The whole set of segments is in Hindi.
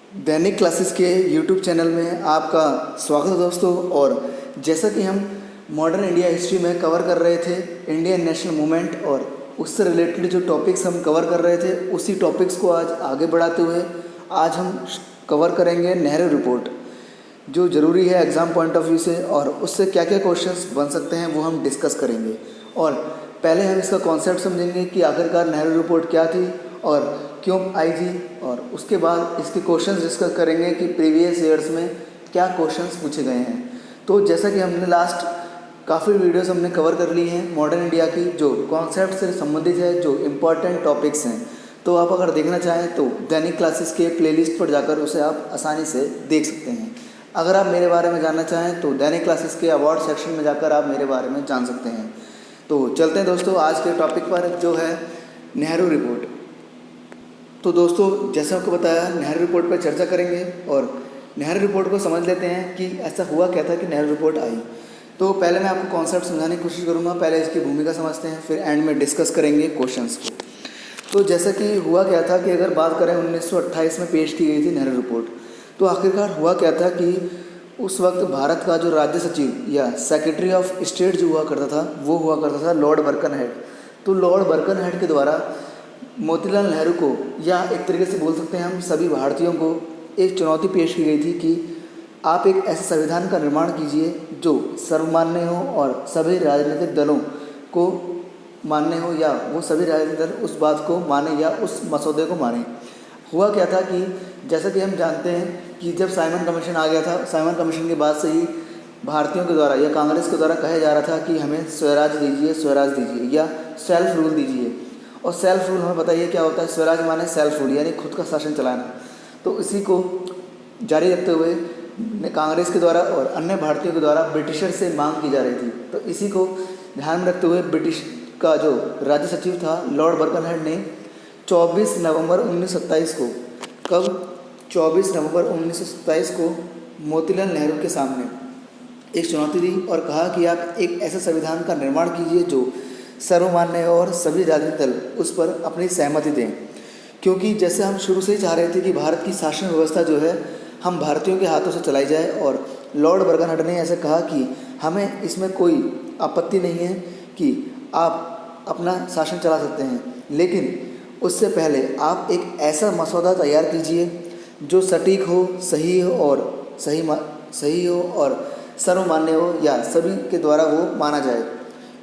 दैनिक क्लासेस के यूट्यूब चैनल में आपका स्वागत है दोस्तों। और जैसा कि हम मॉडर्न इंडिया हिस्ट्री में कवर कर रहे थे इंडियन नेशनल मूवमेंट, और उससे रिलेटेड जो टॉपिक्स हम कवर कर रहे थे उसी टॉपिक्स को आज आगे बढ़ाते हुए आज हम कवर करेंगे नेहरू रिपोर्ट, जो ज़रूरी है एग्ज़ाम पॉइंट ऑफ व्यू से, और उससे क्या क्या क्वेश्चंस बन सकते हैं वो हम डिस्कस करेंगे। और पहले हम इसका कॉन्सेप्ट समझेंगे कि आखिरकार नेहरू रिपोर्ट क्या थी और क्यों आई थी, और उसके बाद इसके क्वेश्चंस डिस्कस करेंगे कि प्रीवियस ईयर्स में क्या क्वेश्चंस पूछे गए हैं। तो जैसा कि हमने लास्ट काफ़ी वीडियोस हमने कवर कर ली हैं मॉडर्न इंडिया की, जो कॉन्सेप्ट से संबंधित है, जो इम्पॉर्टेंट टॉपिक्स हैं। तो आप अगर देखना चाहें तो दैनिक क्लासेस के प्लेलिस्ट पर जाकर उसे आप आसानी से देख सकते हैं। अगर आप मेरे बारे में जानना चाहें तो दैनिक क्लासेस के अवार्ड सेक्शन में जाकर आप मेरे बारे में जान सकते हैं। तो चलते हैं दोस्तों आज के टॉपिक पर, जो है नेहरू रिपोर्ट। तो दोस्तों जैसे आपको बताया, नेहरू रिपोर्ट पर चर्चा करेंगे और नेहरू रिपोर्ट को समझ लेते हैं कि ऐसा हुआ क्या था कि नेहरू रिपोर्ट आई। तो पहले मैं आपको कॉन्सेप्ट समझाने की कोशिश करूँगा, पहले इसकी भूमिका समझते हैं, फिर एंड में डिस्कस करेंगे क्वेश्चंस को। तो जैसा कि हुआ क्या था कि अगर बात करें 1928 में पेश की गई थी नेहरू रिपोर्ट, तो आखिरकार हुआ क्या था कि उस वक्त भारत का जो राज्य सचिव या सेक्रेटरी ऑफ स्टेट जो हुआ करता था वो हुआ करता था लॉर्ड बर्कनहेड। तो लॉर्ड बर्कनहेड के द्वारा मोतीलाल नेहरू को, या एक तरीके से बोल सकते हैं हम सभी भारतीयों को, एक चुनौती पेश की गई थी कि आप एक ऐसे संविधान का निर्माण कीजिए जो सर्वमान्य हो और सभी राजनीतिक दलों को मान्य हो, या वो सभी राजनीतिक दल उस बात को माने या उस मसौदे को माने। हुआ क्या था कि जैसा कि हम जानते हैं कि जब साइमन कमीशन आ गया था, साइमन कमीशन के बाद से ही भारतीयों के द्वारा या कांग्रेस के द्वारा कहा जा रहा था कि हमें स्वराज दीजिए, स्वराज दीजिए या सेल्फ रूल दीजिए। और सेल्फ रूल हमें बताइए क्या होता है। स्वराज माने सेल्फ रूल, यानी खुद का शासन चलाना। तो इसी को जारी रखते हुए कांग्रेस के द्वारा और अन्य भारतीयों के द्वारा ब्रिटिशर से मांग की जा रही थी। तो इसी को ध्यान में रखते हुए ब्रिटिश का जो राज्य सचिव था लॉर्ड बर्कनहेड ने 24 नवंबर 1927 को, कब 24 नवंबर 1927 को मोतीलाल नेहरू के सामने एक चुनौती दी और कहा कि आप एक ऐसे संविधान का निर्माण कीजिए जो सर्वमान्य हो और सभी राजनीतिक दल उस पर अपनी सहमति दें। क्योंकि जैसे हम शुरू से ही चाह रहे थे कि भारत की शासन व्यवस्था जो है हम भारतीयों के हाथों से चलाई जाए, और लॉर्ड बर्कनहेड ने ऐसे कहा कि हमें इसमें कोई आपत्ति नहीं है कि आप अपना शासन चला सकते हैं, लेकिन उससे पहले आप एक ऐसा मसौदा तैयार कीजिए जो सटीक हो, सही हो और सर्वमान्य हो, या सभी के द्वारा वो माना जाए।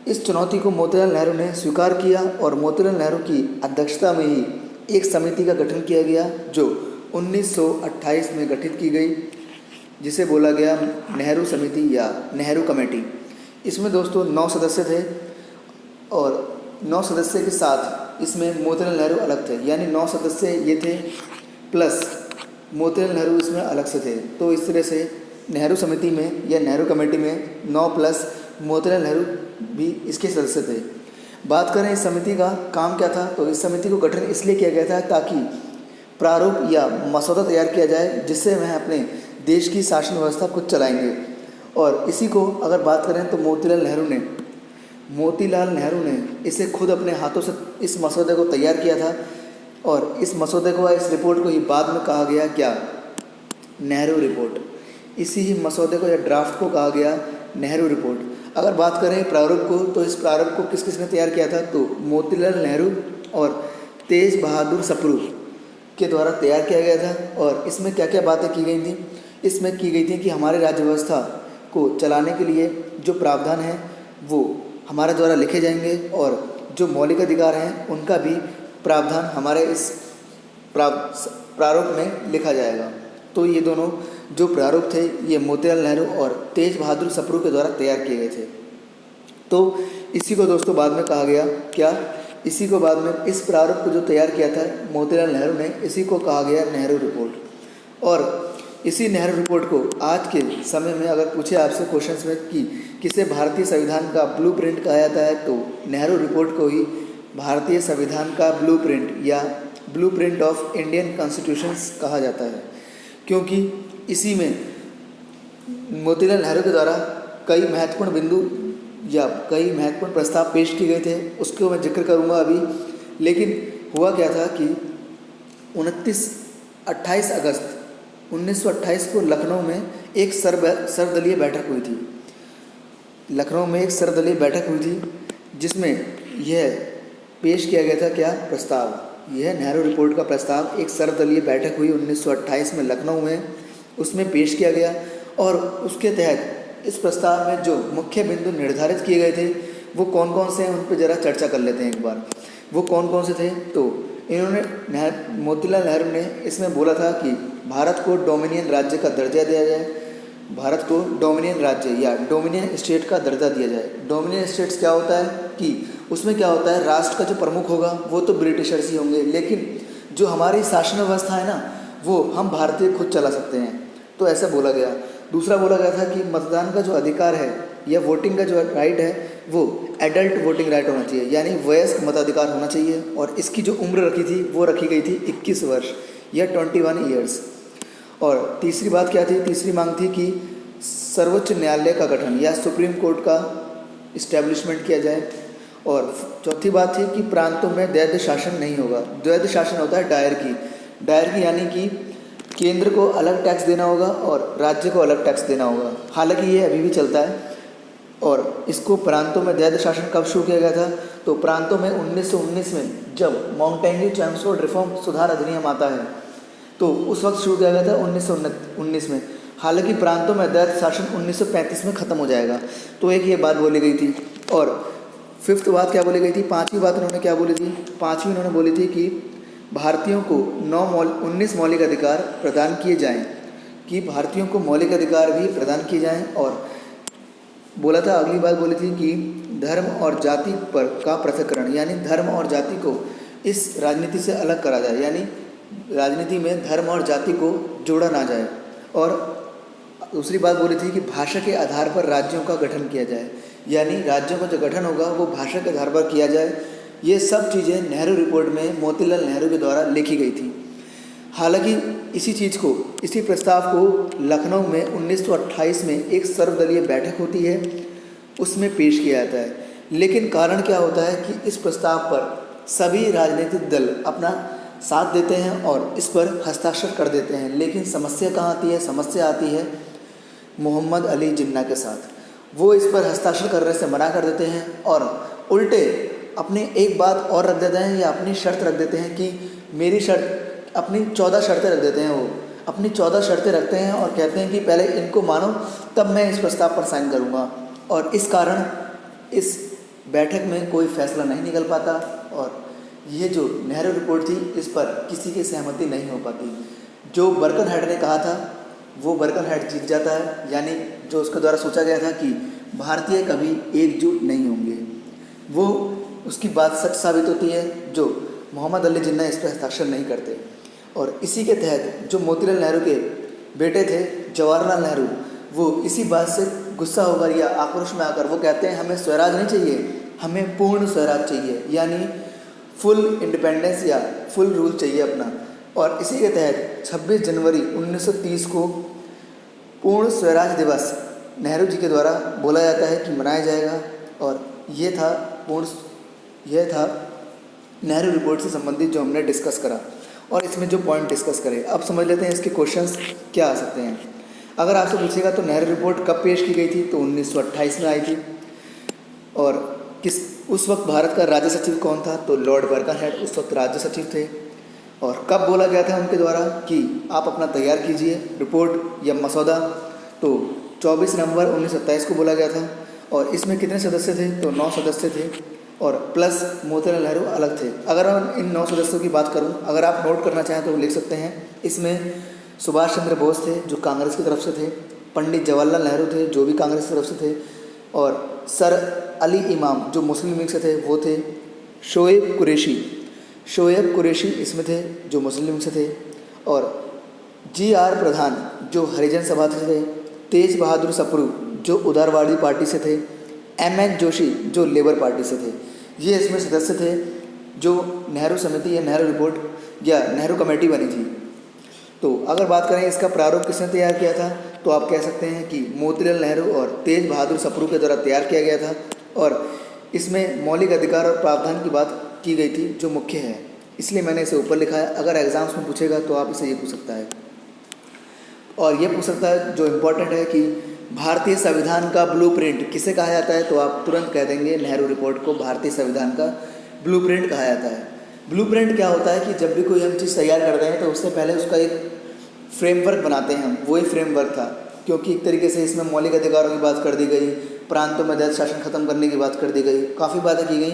इस चुनौती को मोतीलाल नेहरू ने स्वीकार किया और मोतीलाल नेहरू की अध्यक्षता में ही एक समिति का गठन किया गया जो 1928 में गठित की गई, जिसे बोला गया नेहरू समिति या नेहरू कमेटी। इसमें दोस्तों 9 सदस्य थे और 9 सदस्य के साथ इसमें मोतीलाल नेहरू अलग थे, यानी 9 सदस्य ये थे प्लस मोतीलाल नेहरू इसमें अलग से थे। तो इस तरह से नेहरू समिति में या नेहरू कमेटी में 9 प्लस मोतीलाल नेहरू भी इसके सदस्य थे। बात करें इस समिति का काम क्या था, तो इस समिति को गठन इसलिए किया गया था ताकि प्रारूप या मसौदा तैयार किया जाए जिससे वह अपने देश की शासन व्यवस्था खुद चलाएंगे। और इसी को अगर बात करें तो मोतीलाल नेहरू ने इसे खुद अपने हाथों से इस मसौदे को तैयार किया था, और इस मसौदे को, इस रिपोर्ट को ही बाद में कहा गया क्या, नेहरू रिपोर्ट। इसी ही मसौदे को या ड्राफ्ट को कहा गया नेहरू रिपोर्ट। अगर बात करें प्रारूप को, तो इस प्रारूप को किस किस ने तैयार किया था, तो मोतीलाल नेहरू और तेज बहादुर सप्रू के द्वारा तैयार किया गया था। और इसमें क्या क्या बातें की गई थी, इसमें की गई थी कि हमारे राज्य व्यवस्था को चलाने के लिए जो प्रावधान है वो हमारे द्वारा लिखे जाएंगे, और जो मौलिक अधिकार हैं उनका भी प्रावधान हमारे इस प्रारूप में लिखा जाएगा। तो ये दोनों जो प्रारूप थे ये मोतीलाल नेहरू और तेज बहादुर सप्रू के द्वारा तैयार किए गए थे। तो इसी को दोस्तों बाद में कहा गया क्या, इसी को बाद में इस प्रारूप को जो तैयार किया था मोतीलाल नेहरू ने, इसी को कहा गया नेहरू रिपोर्ट। और इसी नेहरू रिपोर्ट को आज के समय में अगर पूछे आपसे क्वेश्चंस में कि किसे भारतीय संविधान का ब्लूप्रिंट कहा जाता है, तो नेहरू रिपोर्ट को ही भारतीय संविधान का ब्लूप्रिंट या ब्लूप्रिंट ऑफ इंडियन कॉन्स्टिट्यूशंस कहा जाता है। क्योंकि इसी में मोतीलाल नेहरू के द्वारा कई महत्वपूर्ण बिंदु या कई महत्वपूर्ण प्रस्ताव पेश किए गए थे, उसको मैं जिक्र करूंगा अभी। लेकिन हुआ क्या था कि 28 अगस्त 1928 को लखनऊ में एक सर्वदलीय बैठक हुई थी। लखनऊ में एक सर्वदलीय बैठक हुई थी जिसमें यह पेश किया गया था क्या प्रस्ताव, यह नेहरू रिपोर्ट का प्रस्ताव एक सर्वदलीय बैठक हुई 1928 में लखनऊ में, उसमें पेश किया गया। और उसके तहत इस प्रस्ताव में जो मुख्य बिंदु निर्धारित किए गए थे वो कौन कौन से हैं, उन पर ज़रा चर्चा कर लेते हैं एक बार। वो कौन कौन से थे, तो इन्होंने मोतीलाल नेहरू ने इसमें बोला था कि भारत को डोमिनियन राज्य का दर्जा दिया जाए, भारत को डोमिनियन राज्य या डोमिनियन स्टेट का दर्जा दिया जाए। डोमिनियन स्टेट्स क्या होता है कि उसमें क्या होता है, राष्ट्र का जो प्रमुख होगा वो तो ब्रिटिशर्स ही होंगे, लेकिन जो हमारी शासन व्यवस्था है ना वो हम भारतीय खुद चला सकते हैं, तो ऐसा बोला गया। दूसरा बोला गया था कि मतदान का जो अधिकार है या वोटिंग का जो राइट है वो एडल्ट वोटिंग राइट होना चाहिए, यानी वयस्क मताधिकार होना चाहिए। और इसकी जो उम्र रखी थी वो रखी गई थी 21 वर्ष या 21 ईयर्स। और तीसरी बात क्या थी, तीसरी मांग थी कि सर्वोच्च न्यायालय का गठन या सुप्रीम कोर्ट का इस्टेब्लिशमेंट किया जाए। और चौथी बात थी कि प्रांतों में द्वैध शासन नहीं होगा। द्वैध शासन होता है डायरकी यानी कि केंद्र को अलग टैक्स देना होगा और राज्य को अलग टैक्स देना होगा। हालांकि ये अभी भी चलता है। और इसको प्रांतों में द्वैध शासन कब शुरू किया गया था, तो प्रांतों में 1919 में जब माउंटेन्यू चैम्सफोर्ड रिफॉर्म सुधार अधिनियम आता है तो उस वक्त शुरू किया गया था 1919 में। हालांकि प्रांतों में द्वैध शासन 1935 में ख़त्म हो जाएगा। तो एक ये बात बोली गई थी। और फिफ्थ बात क्या बोली गई थी, पांचवी बात उन्होंने क्या बोली थी, पांचवी उन्होंने बोली थी कि भारतीयों को 19 मौलिक अधिकार प्रदान किए जाएं, कि भारतीयों को मौलिक अधिकार भी प्रदान किए जाएं। और बोला था, अगली बात बोली थी कि धर्म और जाति पर का पृथक्करण, यानी धर्म और जाति को इस राजनीति से अलग करा जाए, यानी राजनीति में धर्म और जाति को जोड़ा ना जाए। और दूसरी बात बोली थी कि भाषा के आधार पर राज्यों का गठन किया जाए, यानी राज्यों का जो गठन होगा वो भाषा के आधार पर किया जाए। ये सब चीज़ें नेहरू रिपोर्ट में मोतीलाल नेहरू के द्वारा लिखी गई थी। हालांकि इसी प्रस्ताव को लखनऊ में 1928 में एक सर्वदलीय बैठक होती है, उसमें पेश किया जाता है। लेकिन कारण क्या होता है कि इस प्रस्ताव पर सभी राजनीतिक दल अपना साथ देते हैं और इस पर हस्ताक्षर कर देते हैं। लेकिन समस्या कहाँ आती है, समस्या आती है मोहम्मद अली जिन्ना के साथ। वो इस पर हस्ताक्षर करने से मना कर देते हैं और उल्टे अपनी एक बात और रख देते हैं या अपनी शर्त रख देते हैं कि मेरी शर्त, अपनी 14 शर्तें रख देते हैं। वो अपनी 14 शर्तें रखते हैं और कहते हैं कि पहले इनको मानो तब मैं इस प्रस्ताव पर साइन करूँगा। और इस कारण इस बैठक में कोई फैसला नहीं निकल पाता और ये जो नेहरू रिपोर्ट थी इस पर किसी की सहमति नहीं हो पाती। जो बर्कनहेड ने कहा था वो बर्कनहेड जीत जाता है, यानी जो उसके द्वारा सोचा गया था कि भारतीय कभी एकजुट नहीं होंगे, वो उसकी बात सच साबित होती है। जो मोहम्मद अली जिन्ना इस पर हस्ताक्षर नहीं करते। और इसी के तहत जो मोतीलाल नेहरू के बेटे थे जवाहरलाल नेहरू, वो इसी बात से गुस्सा होकर या आक्रोश में आकर वो कहते हैं हमें स्वराज नहीं चाहिए, हमें पूर्ण स्वराज चाहिए, यानी फुल इंडिपेंडेंस या फुल रूल चाहिए अपना। और इसी के तहत 26 जनवरी 1930 को पूर्ण स्वराज दिवस नेहरू जी के द्वारा बोला जाता है कि मनाया जाएगा। और ये था नेहरू रिपोर्ट से संबंधित जो हमने डिस्कस करा। और इसमें जो पॉइंट डिस्कस करें, अब समझ लेते हैं इसके क्वेश्चंस क्या आ सकते हैं। अगर आपसे पूछेगा तो नेहरू रिपोर्ट कब पेश की गई थी, तो 1928 में आई थी। और उस वक्त भारत का राज्य सचिव कौन था, तो लॉर्ड बर्कनहेड उस वक्त राज्य सचिव थे। और कब बोला गया था उनके द्वारा कि आप अपना तैयार कीजिए रिपोर्ट या मसौदा, तो 24 नवंबर 1927 को बोला गया था। और इसमें कितने सदस्य थे, तो 9 सदस्य थे और प्लस मोतीलाल नेहरू अलग थे। अगर मैं इन 9 सदस्यों की बात करूं, अगर आप नोट करना चाहें तो लिख सकते हैं। इसमें सुभाष चंद्र बोस थे जो कांग्रेस की तरफ से थे, पंडित जवाहरलाल नेहरू थे जो भी कांग्रेस की तरफ से थे, और सर अली इमाम जो मुस्लिम लीग से थे वो थे, शोएब कुरैशी इसमें थे जो मुस्लिम लीग से थे, और GR प्रधान जो हरिजन सभा से थे, तेज बहादुर सप्रू जो उदारवादी पार्टी से थे, MN जोशी जो लेबर पार्टी से थे। ये इसमें सदस्य थे जो नेहरू समिति या नेहरू रिपोर्ट या नेहरू कमेटी बनी थी। तो अगर बात करें इसका प्रारूप किसने तैयार किया था, तो आप कह सकते हैं कि मोतीलाल नेहरू और तेज बहादुर सप्रू के द्वारा तैयार किया गया था। और इसमें मौलिक अधिकार और प्रावधान की बात की गई थी जो मुख्य है, इसलिए मैंने इसे ऊपर लिखा है। अगर एग्जाम्स में पूछेगा तो आप इसे ये पूछ सकता है। और ये पूछ सकता है जो इम्पोर्टेंट है कि भारतीय संविधान का ब्लूप्रिंट किसे कहा जाता है, तो आप तुरंत कह देंगे नेहरू रिपोर्ट को भारतीय संविधान का ब्लूप्रिंट कहा जाता है। ब्लूप्रिंट क्या होता है कि जब भी कोई हम चीज़ तैयार करते हैं तो उससे पहले उसका एक फ्रेमवर्क बनाते हैं हम, वही फ्रेमवर्क था, क्योंकि एक तरीके से इसमें मौलिक अधिकारों की बात कर दी गई, प्रांतों में दैत्य शासन खत्म करने की बात कर दी गई, काफ़ी बातें की गई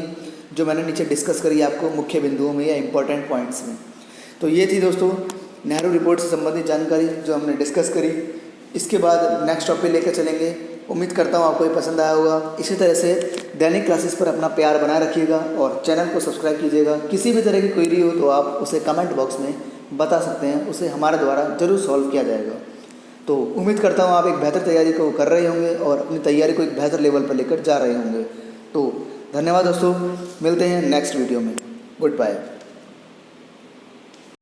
जो मैंने नीचे डिस्कस करी आपको मुख्य बिंदुओं में या इंपॉर्टेंट पॉइंट्स में। तो ये थी दोस्तों नेहरू रिपोर्ट से संबंधित जानकारी जो हमने डिस्कस करी। इसके बाद नेक्स्ट टॉपिक लेकर चलेंगे। उम्मीद करता हूँ आपको ये पसंद आया होगा। इसी तरह से दैनिक क्लासेस पर अपना प्यार बनाए रखिएगा और चैनल को सब्सक्राइब कीजिएगा। किसी भी तरह की क्वेरी हो तो आप उसे कमेंट बॉक्स में बता सकते हैं, उसे हमारे द्वारा जरूर सॉल्व किया जाएगा। तो उम्मीद करता हूँ आप एक बेहतर तैयारी को कर रहे होंगे और अपनी तैयारी को एक बेहतर लेवल पर लेकर जा रहे होंगे। तो धन्यवाद दोस्तों, मिलते हैं नेक्स्ट वीडियो में। Good bye.